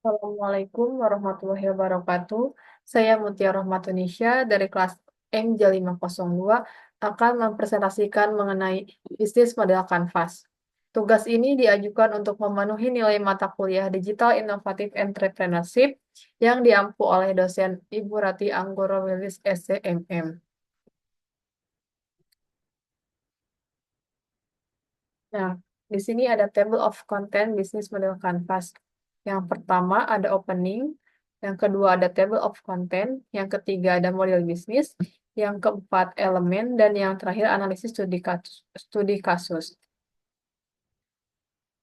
Assalamualaikum warahmatullahi wabarakatuh. Saya Mutia Rohmatunisya dari kelas MJ502 akan mempresentasikan mengenai bisnis model Canvas. Tugas ini diajukan untuk memenuhi nilai mata kuliah Digital Innovative Entrepreneurship yang diampu oleh dosen Ibu Rati Anggoro Wilis SCMM. Nah, di sini ada table of content bisnis model Canvas. Yang pertama ada opening, yang kedua ada table of content, yang ketiga ada model bisnis, yang keempat elemen, dan yang terakhir analisis studi kasus.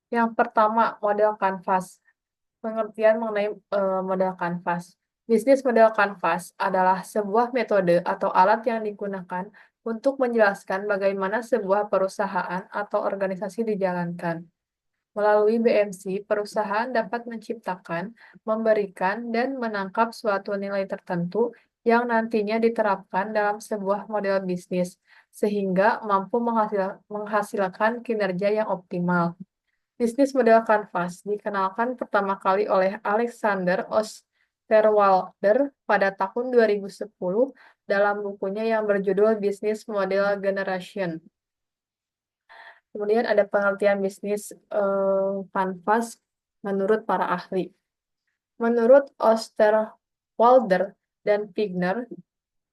Yang pertama model Canvas. Pengertian mengenai model Canvas. Bisnis model Canvas adalah sebuah metode atau alat yang digunakan untuk menjelaskan bagaimana sebuah perusahaan atau organisasi dijalankan. Melalui BMC, perusahaan dapat menciptakan, memberikan, dan menangkap suatu nilai tertentu yang nantinya diterapkan dalam sebuah model bisnis, sehingga mampu menghasilkan kinerja yang optimal. Bisnis model Canvas dikenalkan pertama kali oleh Alexander Osterwalder pada tahun 2010 dalam bukunya yang berjudul Business Model Generation. Kemudian ada pengertian bisnis kanvas menurut para ahli. Menurut Osterwalder dan Pigner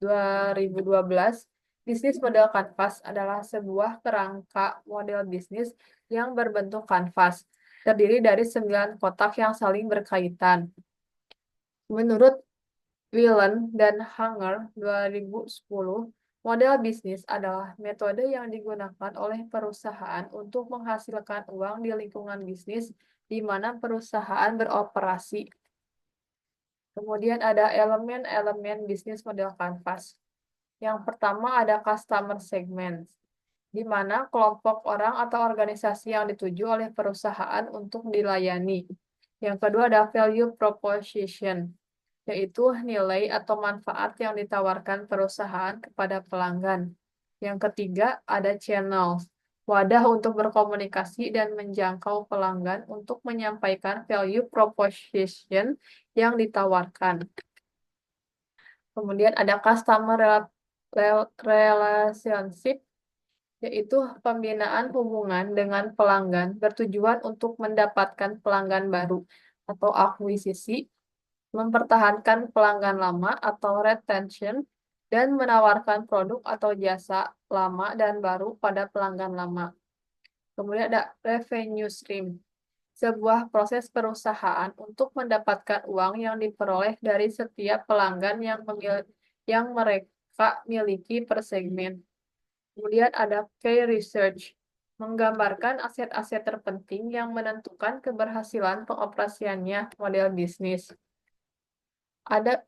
2012, bisnis model kanvas adalah sebuah kerangka model bisnis yang berbentuk kanvas, terdiri dari 9 kotak yang saling berkaitan. Menurut Whelan dan Hanger 2010, model bisnis adalah metode yang digunakan oleh perusahaan untuk menghasilkan uang di lingkungan bisnis di mana perusahaan beroperasi. Kemudian ada elemen-elemen bisnis model Canvas. Yang pertama ada customer segment, di mana kelompok orang atau organisasi yang dituju oleh perusahaan untuk dilayani. Yang kedua ada value proposition, yaitu nilai atau manfaat yang ditawarkan perusahaan kepada pelanggan. Yang ketiga, ada channel, wadah untuk berkomunikasi dan menjangkau pelanggan untuk menyampaikan value proposition yang ditawarkan. Kemudian ada customer relationship, yaitu pembinaan hubungan dengan pelanggan bertujuan untuk mendapatkan pelanggan baru atau akuisisi, mempertahankan pelanggan lama atau retention, dan menawarkan produk atau jasa lama dan baru pada pelanggan lama. Kemudian ada revenue stream, sebuah proses perusahaan untuk mendapatkan uang yang diperoleh dari setiap pelanggan yang mereka miliki per segmen. Kemudian ada key research, menggambarkan aset-aset terpenting yang menentukan keberhasilan pengoperasiannya model bisnis. Ada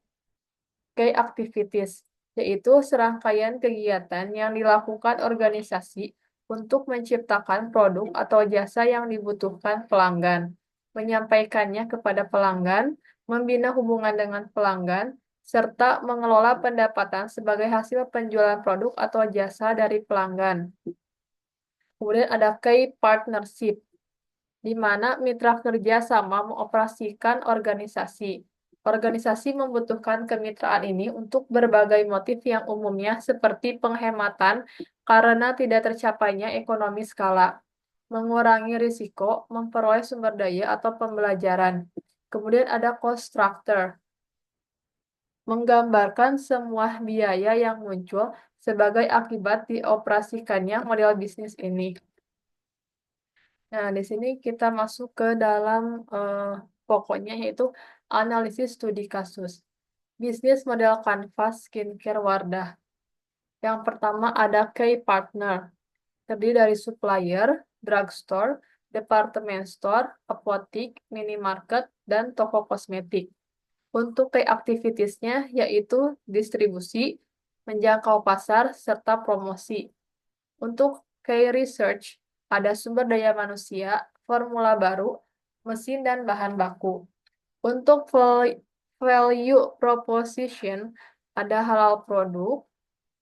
key activities, yaitu serangkaian kegiatan yang dilakukan organisasi untuk menciptakan produk atau jasa yang dibutuhkan pelanggan, menyampaikannya kepada pelanggan, membina hubungan dengan pelanggan, serta mengelola pendapatan sebagai hasil penjualan produk atau jasa dari pelanggan. Kemudian ada key partnership, di mana mitra kerja sama mengoperasikan organisasi. Organisasi membutuhkan kemitraan ini untuk berbagai motif yang umumnya seperti penghematan karena tidak tercapainya ekonomi skala, mengurangi risiko, memperoleh sumber daya atau pembelajaran. Kemudian ada cost structure, menggambarkan semua biaya yang muncul sebagai akibat dioperasikannya model bisnis ini. Nah, di sini kita masuk ke dalam pokoknya yaitu analisis studi kasus. Bisnis model Canvas Skincare Wardah. Yang pertama ada key partner, terdiri dari supplier, drugstore, department store, apotik, minimarket, dan toko kosmetik. Untuk key activities-nya yaitu distribusi, menjangkau pasar, serta promosi. Untuk key research, ada sumber daya manusia, formula baru, mesin, dan bahan baku. Untuk value proposition, ada halal produk,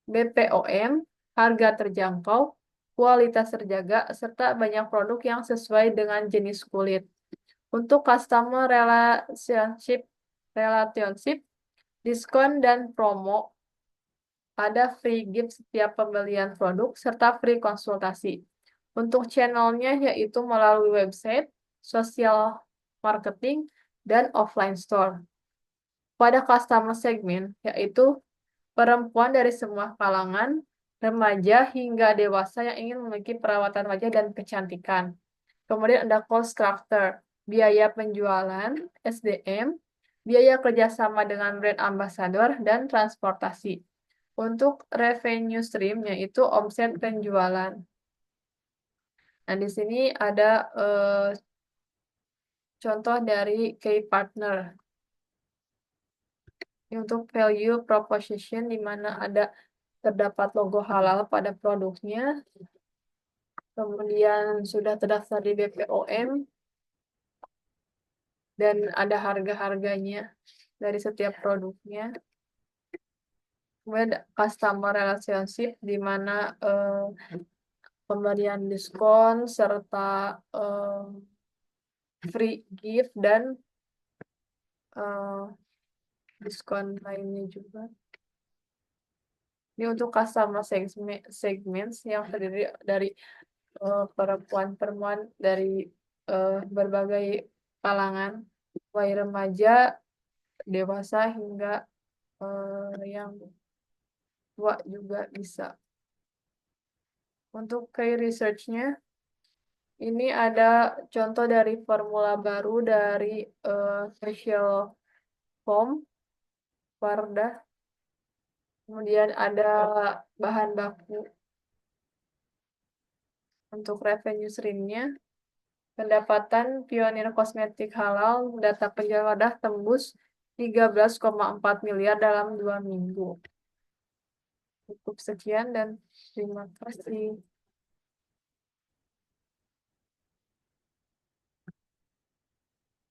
BPOM, harga terjangkau, kualitas terjaga, serta banyak produk yang sesuai dengan jenis kulit. Untuk customer relationship, diskon dan promo, ada free gift setiap pembelian produk, serta free konsultasi. Untuk channelnya yaitu melalui website, sosial marketing, dan offline store. Pada customer segmen, yaitu perempuan dari semua kalangan, remaja hingga dewasa yang ingin memiliki perawatan wajah dan kecantikan. Kemudian ada cost structure, biaya penjualan, SDM, biaya kerjasama dengan brand ambassador, dan transportasi. Untuk revenue stream, yaitu omset penjualan. Nah, di sini ada contoh dari key partner. Ini untuk value proposition, di mana terdapat logo halal pada produknya, kemudian sudah terdaftar di BPOM, dan ada harga-harganya dari setiap produknya. Kemudian customer relationship, di mana pemberian diskon serta free gift dan eh, diskon lainnya juga. Ini untuk customer segments yang terdiri dari perempuan-perempuan dari berbagai kalangan, mulai remaja, dewasa hingga yang tua juga bisa. Untuk key research-nya, ini ada contoh dari formula baru dari facial foam, Wardah. Kemudian ada bahan baku untuk revenue stream-nya. Pendapatan pionir kosmetik halal, data penjualan Wardah tembus 13,4 miliar dalam 2 minggu. Cukup sekian dan terima kasih.